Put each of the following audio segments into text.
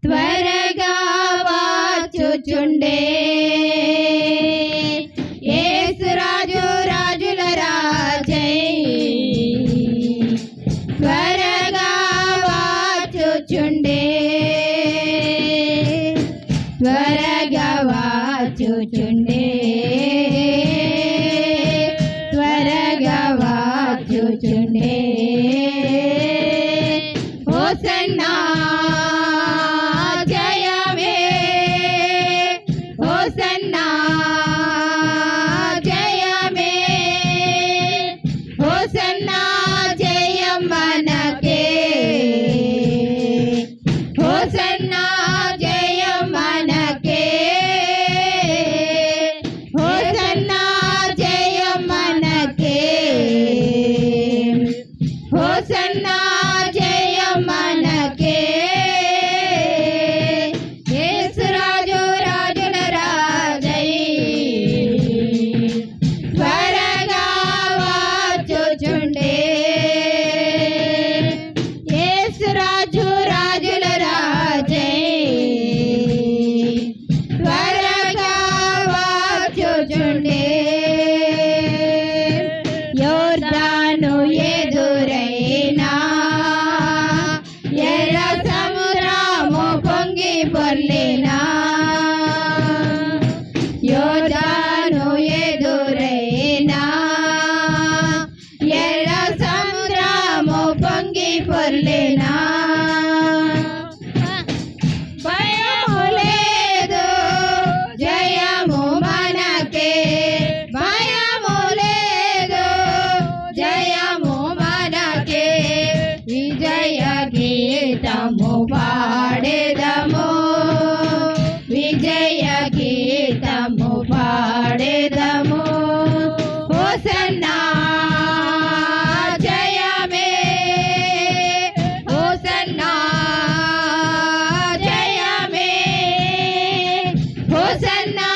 త్వరగా వచ్చుచుండే యేసు రాజు రాజుల రాజై త్వరగా వచ్చుచుండే త్వరగా వచ్చుచుండే త్వరగా వచ్చుచుండే హోసన్నా జయమే హోసన్నా జయమే హోసన్నా జయం మనకే హోసన్నా జయం మనకే హోసన్నా జయం మనకే హోసన్నా జయం మనకే యేసు రాజు రాజుల రాజై త్వరగా వచ్చుచుండే యేసు రాజు రాజుల రాజై త్వరగా వచ్చుచుండే యోర్దాను ఎదురైనా ఎర్ర సముద్రము పొంగి పొర్లినా యోర్దాను ఎదురైనా ఎర్ర సముద్రము పొంగి పొర్లినా భయము లేదు జయము మనకే భయము లేదు జయము మనకే విజయ గీతము పాడెదము విజయ గీతము పాడెదము హోసన్నా జయమే హోసన్నా జయమే హోసన్నా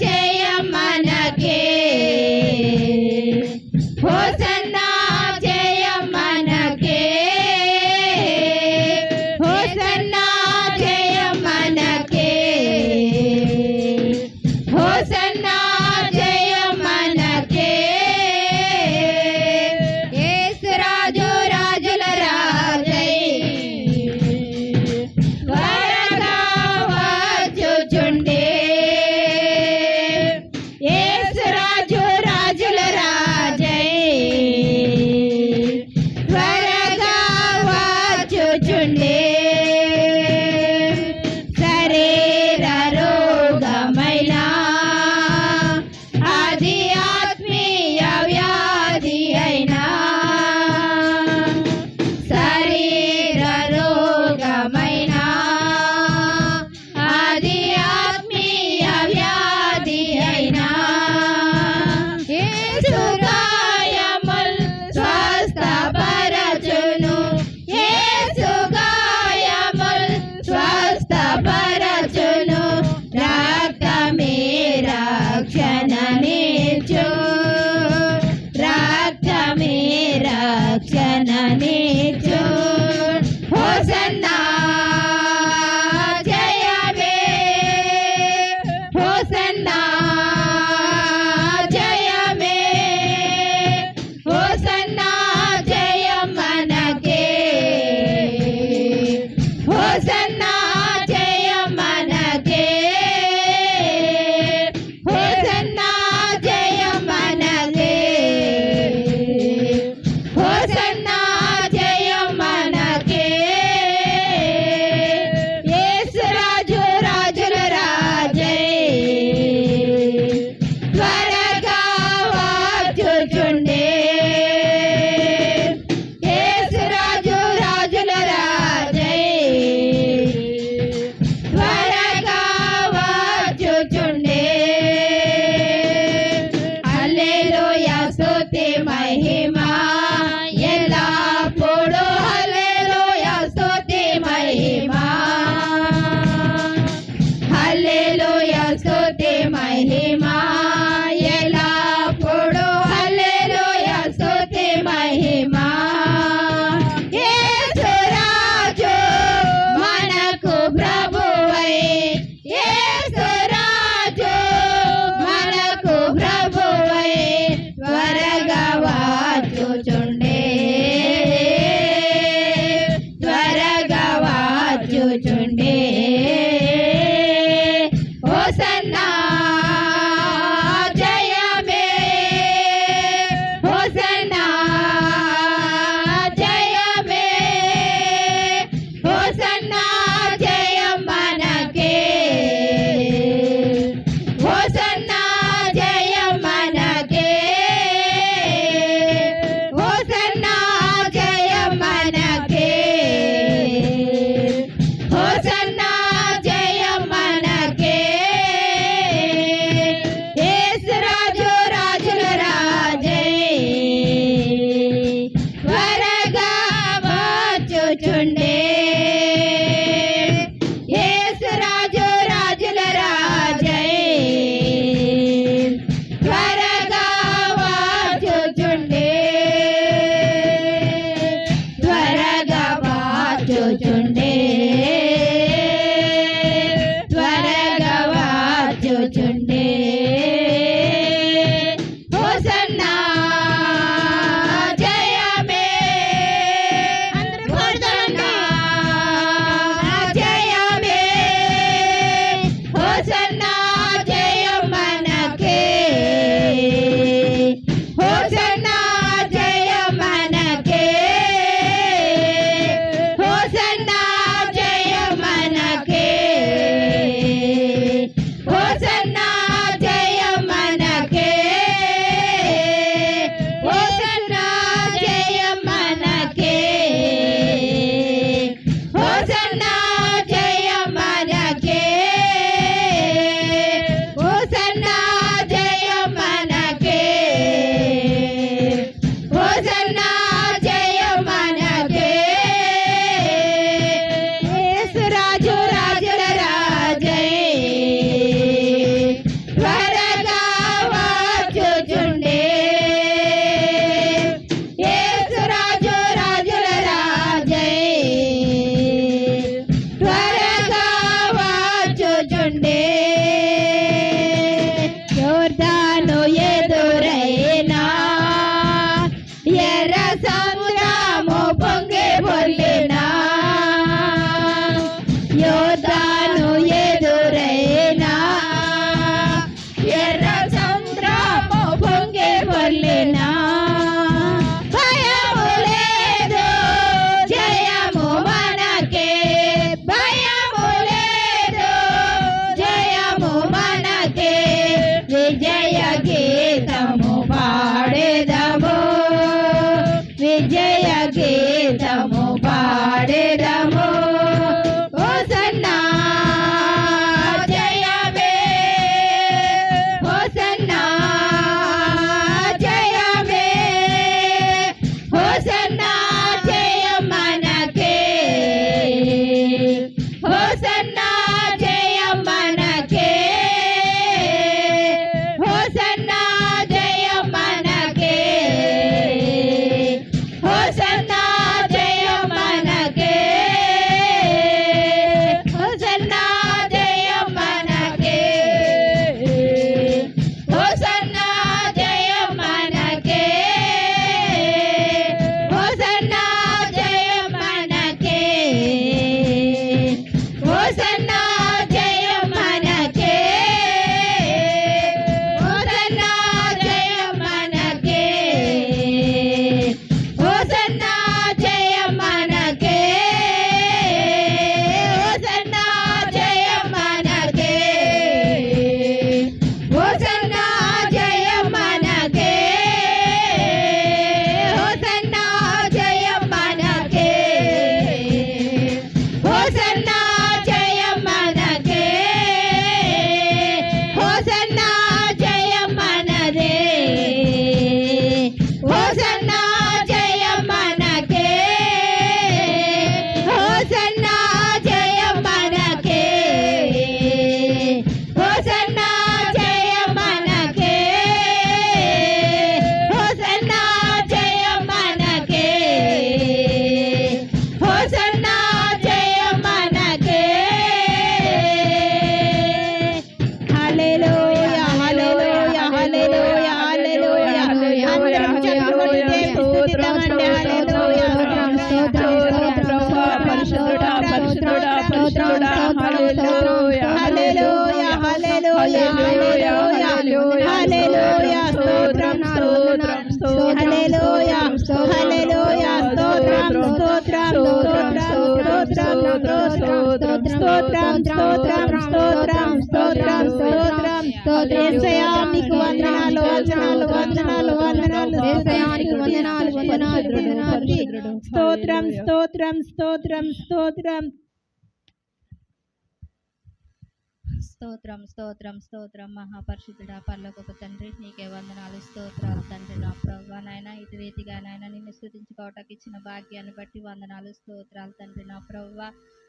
జయం మనకే హోసన్నా జయం మనకే హోసన్నా జయం మనకే హోసన్నా జయం మనకే యేసు రాజు రాజుల రాజై త్వరగా వచ్చుచుండే యేసు రాజు రాజుల రాజై త్వరగా వచ్చుచుండే శరీర రోగమైన అది ఆత్మీయ వ్యాధి అయినా శరీర రోగమైన అది ఆత్మీయ వ్యాధి అయినా యేసు గాయముల్ స్వస్థపరచును యేసు గాయముల్ స్వస్థపరచును రక్తమే రక్షణనిచ్చు రక్తమే రక్షణనిచ్చు హోసన్నా జయమే హోసన్నా జయమే హోసన్నా జయం మనకే హోసన్నా జయం మనకే హోసన్నా జయం మనకే హోసన్నా జయం మనకే పాడేదము హోసన్నా జయమే హోసన్నా జయమే హోసన్నా జయ మనకే హోసన్నా జయ మనకే హోసన్నా జయ మనకే హోసన్నా జయ మనకే హోసన్నా జయ మనకే హోసన్నా జయ మనకే హోసన్నా జయ మనకే హోసన్నా జయ మనకే హోసన్నా జయ మనకే హోసన్నా జయ మనకే హోసన్నా జయ మనకే హోసన్నా జయ మనకే హోసన్నా జయ మనకే హోసన్నా జయ మనకే హోసన్నా జయ మనదే హోసన్నా జయ మనకే హోసన్నా జయ మనకే హోసన్నా జయ మనకే హోసన్నా జయ మనకే హోసన్నా జయ మనకే హల్లెలూయా హల్లెలూయా హల్లెలూయా హల్లెలూయా అందరం చప్పట్లు దేవుని స్తుతిద్దామండి హల్లెలూయా పరిశుద్ధుడా పరిశుద్ధుడా పరిశుద్ధుడా హల్లెలూయా హల్లెలూయా హల్లెలూయా హల్లెలూయా హల్లెలూయా స్తోత్రం స్తోత్రం హల్లెలూయా హల్లెలూయా స్తోత్రం స్తోత్రం స్తోత్రం స్తోత్రం స్తోత్రం స్తోత్రం స్తోత్రం స్తోత్రం స్తోత్రం యేసయ్యా మీకు వందనాలు వందనాలు వందనాలు వందనాలు యేసయ్యా నీకు వందనాలు వందనాలు వందనాలు స్తోత్రం స్తోత్రం స్తోత్రం స్తోత్రం స్తోత్రం స్తోత్రం స్తోత్రం మహాపరిశుద్ధుడా పరలోకపు తండ్రి నీకే వందనాలు స్తోత్రాలు తండ్రి నా ప్రభువా నాయన ఇటు రీతిగా నాయన నిన్ను స్తుతించుకోవటానికి ఇచ్చిన భాగ్యాన్ని బట్టి వందనాలు స్తోత్రాలు తండ్రి నా ప్రభువా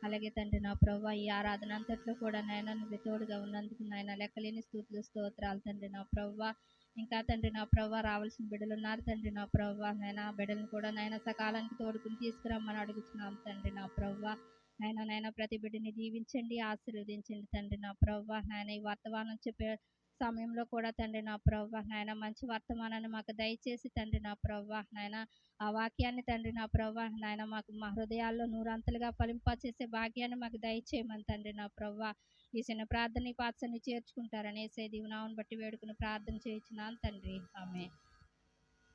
అలాగే తండ్రి నా ప్రభువా ఈ ఆరాధన అంతట్లో కూడా నాయన నువ్వు తోడుగా ఉన్నందుకు నాయన లెక్కలేని స్తుతులు స్తోత్రాలు తండ్రి నా ప్రభువా ఇంకా తండ్రి నా ప్రభువా రావాల్సిన బిడ్డలు ఉన్నారు తండ్రి నా ప్రభువా నాయన బిడ్డలను కూడా నాయన సకాలానికి తోడుకుని తీసుకురమ్మని అడుగుతున్నాం తండ్రి నా ప్రభువా నాయన ప్రతి బిడ్డని దీవించండి ఆశీర్వదించండి తండ్రి నా ప్రభువా నాయన ఈ వర్తమానం చెప్పే సమయంలో కూడా తండ్రి నా ప్రభువా నాయన మంచి వర్తమానాన్ని మాకు దయచేసి తండ్రి నా ప్రభువా నాయన ఆ వాక్యాన్ని తండ్రి నా ప్రభువా నాయన మాకు మా హృదయాల్లో నూరంతలుగా ఫలింపచేసే భాగ్యాన్ని మాకు దయచేయమని తండ్రి నా ప్రభువా ఈ చిన్న ప్రార్థన పాత్రని చేర్చుకుంటారని యేసయ్య దీవెనామమును బట్టి వేడుకుని ప్రార్థన చేయించున్నాను తండ్రి ఆమేన్.